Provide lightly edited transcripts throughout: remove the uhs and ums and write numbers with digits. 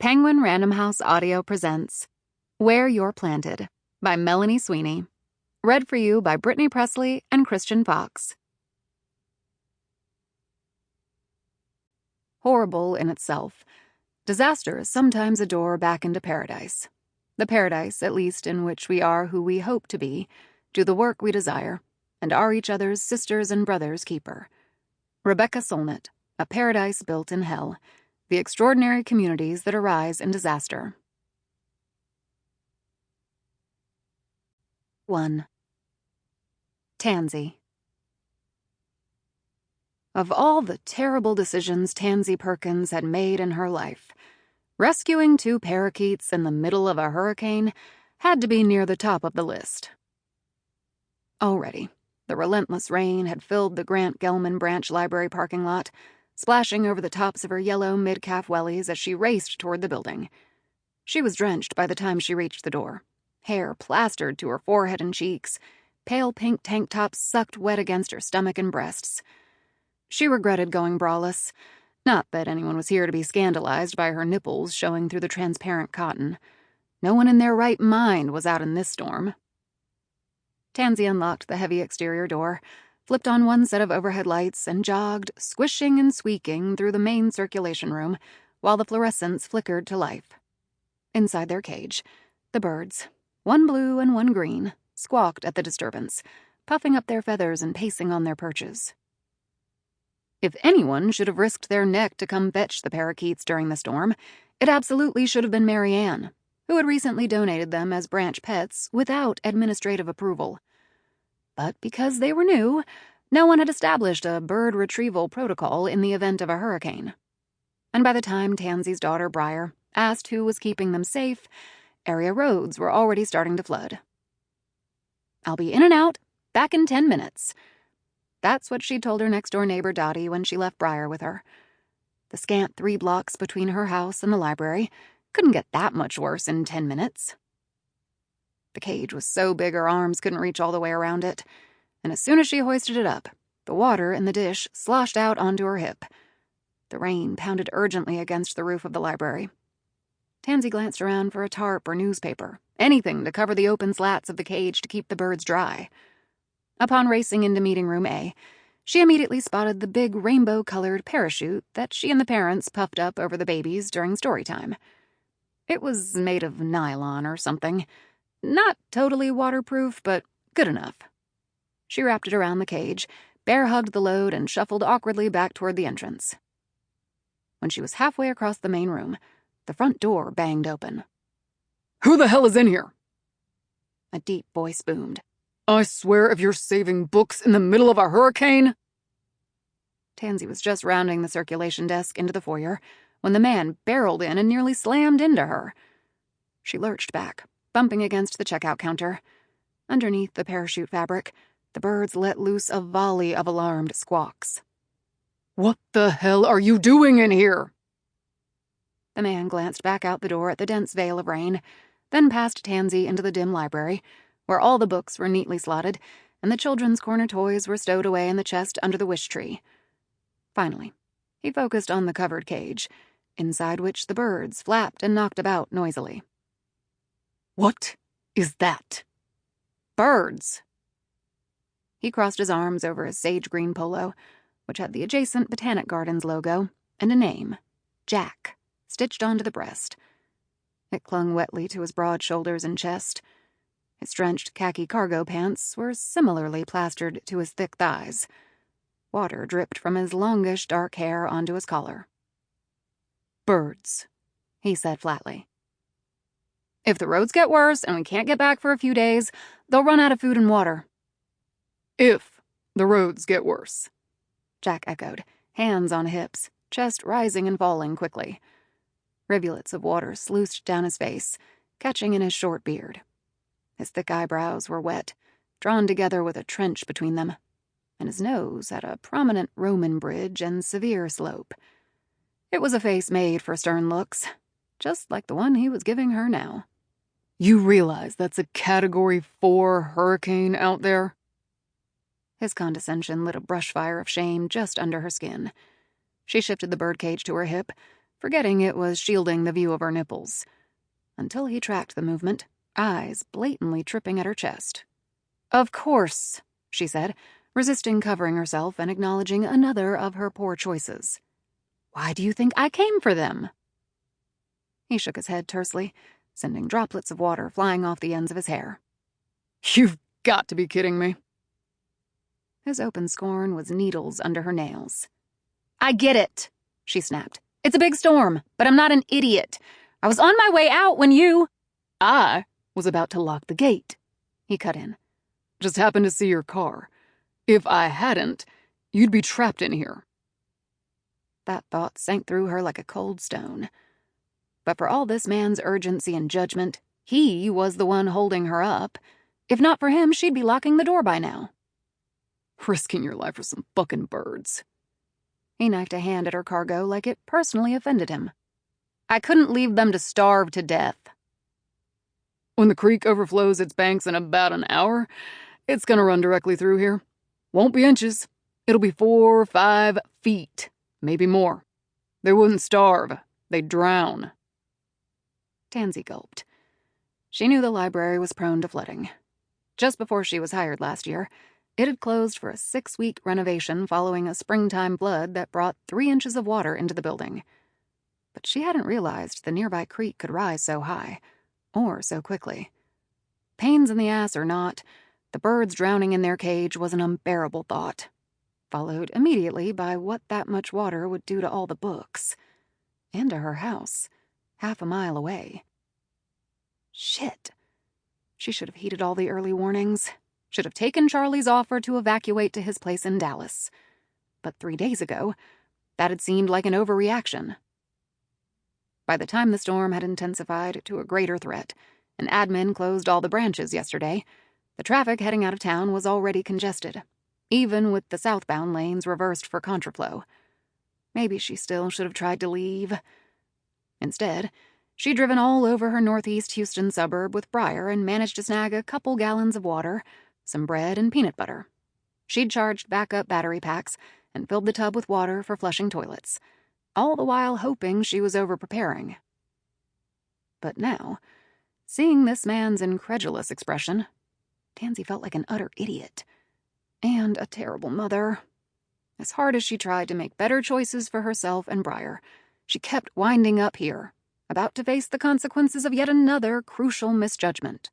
Penguin Random House Audio presents Where You're Planted by Melanie Sweeney. Read for you by Brittany, Pressley, and Christian Fox. Horrible in itself, disaster is sometimes a door back into paradise. The paradise, at least, in which we are who we hope to be, do the work we desire, and are each other's sisters and brothers' keeper. Rebecca Solnit, A Paradise Built in Hell. The Extraordinary Communities That Arise in Disaster. 1. Tansy. Of all the terrible decisions Tansy Perkins had made in her life, rescuing 2 parakeets in the middle of a hurricane had to be near the top of the list. Already, the relentless rain had filled the Grant Gelman Branch Library parking lot, splashing over the tops of her yellow mid-calf wellies as she raced toward the building. She was drenched by the time she reached the door, hair plastered to her forehead and cheeks, pale pink tank tops sucked wet against her stomach and breasts. She regretted going braless, not that anyone was here to be scandalized by her nipples showing through the transparent cotton. No one in their right mind was out in this storm. Tansy unlocked the heavy exterior door, flipped on one set of overhead lights, and jogged, squishing and squeaking, through the main circulation room while the fluorescents flickered to life. Inside their cage, the birds, one blue and one green, squawked at the disturbance, puffing up their feathers and pacing on their perches. If anyone should have risked their neck to come fetch the parakeets during the storm, it absolutely should have been Mary Ann, who had recently donated them as branch pets without administrative approval. But because they were new, no one had established a bird retrieval protocol in the event of a hurricane. And by the time Tansy's daughter, Briar, asked who was keeping them safe, area roads were already starting to flood. "I'll be in and out, back in 10 minutes. That's what she told her next-door neighbor Dottie when she left Briar with her. The scant 3 blocks between her house and the library couldn't get that much worse in 10 minutes. The cage was so big her arms couldn't reach all the way around it, and as soon as she hoisted it up, the water in the dish sloshed out onto her hip. The rain pounded urgently against the roof of the library. Tansy glanced around for a tarp or newspaper, anything to cover the open slats of the cage to keep the birds dry. Upon racing into Meeting Room A, she immediately spotted the big rainbow-colored parachute that she and the parents puffed up over the babies during story time. It was made of nylon or something. Not totally waterproof, but good enough. She wrapped it around the cage, bear-hugged the load, and shuffled awkwardly back toward the entrance. When she was halfway across the main room, the front door banged open. "Who the hell is in here?" A deep voice boomed. "I swear if you're saving books in the middle of a hurricane!" Tansy was just rounding the circulation desk into the foyer when the man barreled in and nearly slammed into her. She lurched back, bumping against the checkout counter. Underneath the parachute fabric, the birds let loose a volley of alarmed squawks. "What the hell are you doing in here?" The man glanced back out the door at the dense veil of rain, then past Tansy into the dim library, where all the books were neatly slotted and the children's corner toys were stowed away in the chest under the wish tree. Finally, he focused on the covered cage, inside which the birds flapped and knocked about noisily. "What is that?" "Birds." He crossed his arms over his sage green polo, which had the adjacent Botanic Gardens logo and a name, Jack, stitched onto the breast. It clung wetly to his broad shoulders and chest. His drenched khaki cargo pants were similarly plastered to his thick thighs. Water dripped from his longish dark hair onto his collar. "Birds," he said flatly. "If the roads get worse and we can't get back for a few days, they'll run out of food and water." "If the roads get worse," Jack echoed, hands on hips, chest rising and falling quickly. Rivulets of water sluiced down his face, catching in his short beard. His thick eyebrows were wet, drawn together with a trench between them, and his nose had a prominent Roman bridge and severe slope. It was a face made for stern looks, just like the one he was giving her now. "You realize that's a Category 4 hurricane out there?" His condescension lit a brush fire of shame just under her skin. She shifted the birdcage to her hip, forgetting it was shielding the view of her nipples, until he tracked the movement, eyes blatantly tripping at her chest. "Of course," she said, resisting covering herself and acknowledging another of her poor choices. "Why do you think I came for them?" He shook his head tersely, sending droplets of water flying off the ends of his hair. "You've got to be kidding me." His open scorn was needles under her nails. "I get it," she snapped. "It's a big storm, but I'm not an idiot. I was on my way out when you—" "I was about to lock the gate," he cut in. "Just happened to see your car. If I hadn't, you'd be trapped in here." That thought sank through her like a cold stone. But for all this man's urgency and judgment, he was the one holding her up. If not for him, she'd be locking the door by now. "Risking your life for some fucking birds." He knifed a hand at her cargo like it personally offended him. "I couldn't leave them to starve to death." "When the creek overflows its banks in about an hour, it's gonna run directly through here. Won't be inches. It'll be 4 or 5 feet, maybe more. They wouldn't starve. They'd drown." Tansy gulped. She knew the library was prone to flooding. Just before she was hired last year, it had closed for a 6-week renovation following a springtime flood that brought 3 inches of water into the building. But she hadn't realized the nearby creek could rise so high, or so quickly. Pains in the ass or not, the birds drowning in their cage was an unbearable thought, followed immediately by what that much water would do to all the books. And to her house, half a mile away. Shit. She should have heeded all the early warnings. Should have taken Charlie's offer to evacuate to his place in Dallas. But 3 days ago, that had seemed like an overreaction. By the time the storm had intensified to a greater threat, and admin closed all the branches yesterday, the traffic heading out of town was already congested, even with the southbound lanes reversed for contraflow. Maybe she still should have tried to leave. Instead, she'd driven all over her northeast Houston suburb with Briar and managed to snag a couple gallons of water, some bread, and peanut butter. She'd charged backup battery packs and filled the tub with water for flushing toilets, all the while hoping she was over-preparing. But now, seeing this man's incredulous expression, Tansy felt like an utter idiot. And a terrible mother. As hard as she tried to make better choices for herself and Briar, she kept winding up here, about to face the consequences of yet another crucial misjudgment.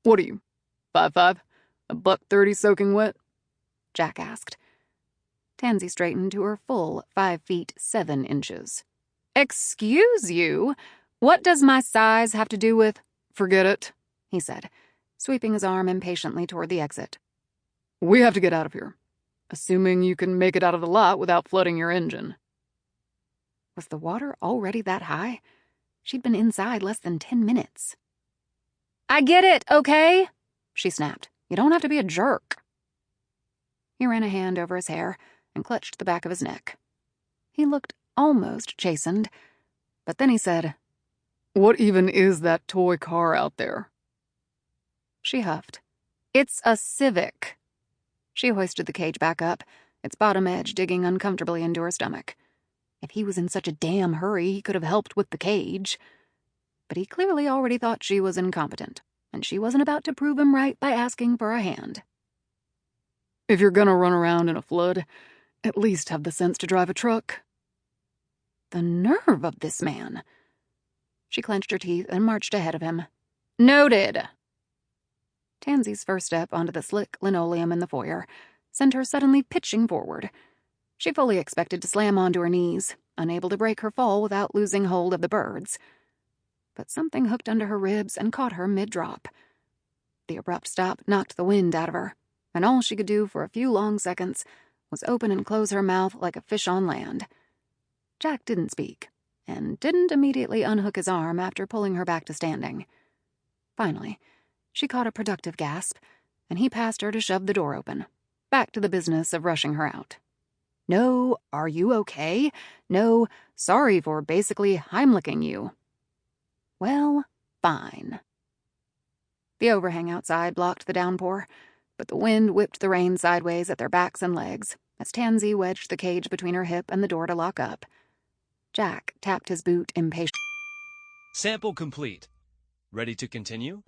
"What are you, 5'5"? A $1.30 soaking wet?" Jack asked. Tansy straightened to her full 5 feet 7 inches. "Excuse you? What does my size have to do with—" "Forget it," he said, sweeping his arm impatiently toward the exit. "We have to get out of here, assuming you can make it out of the lot without flooding your engine." Was the water already that high? She'd been inside less than 10 minutes. "I get it, okay?" she snapped. "You don't have to be a jerk." He ran a hand over his hair and clutched the back of his neck. He looked almost chastened, but then he said, "What even is that toy car out there?" She huffed. "It's a Civic." She hoisted the cage back up, its bottom edge digging uncomfortably into her stomach. If he was in such a damn hurry, he could have helped with the cage. But he clearly already thought she was incompetent, and she wasn't about to prove him right by asking for a hand. "If you're gonna run around in a flood, at least have the sense to drive a truck." The nerve of this man. She clenched her teeth and marched ahead of him. "Noted." Tansy's first step onto the slick linoleum in the foyer sent her suddenly pitching forward. She fully expected to slam onto her knees, unable to break her fall without losing hold of the birds. But something hooked under her ribs and caught her mid-drop. The abrupt stop knocked the wind out of her, and all she could do for a few long seconds was open and close her mouth like a fish on land. Jack didn't speak, and didn't immediately unhook his arm after pulling her back to standing. Finally, she caught a productive gasp, and he passed her to shove the door open, back to the business of rushing her out. No, "Are you okay?" No, "Sorry for basically Heimlicking you." Well, fine. The overhang outside blocked the downpour, but the wind whipped the rain sideways at their backs and legs as Tansy wedged the cage between her hip and the door to lock up. Jack tapped his boot impatiently. Sample complete. Ready to continue?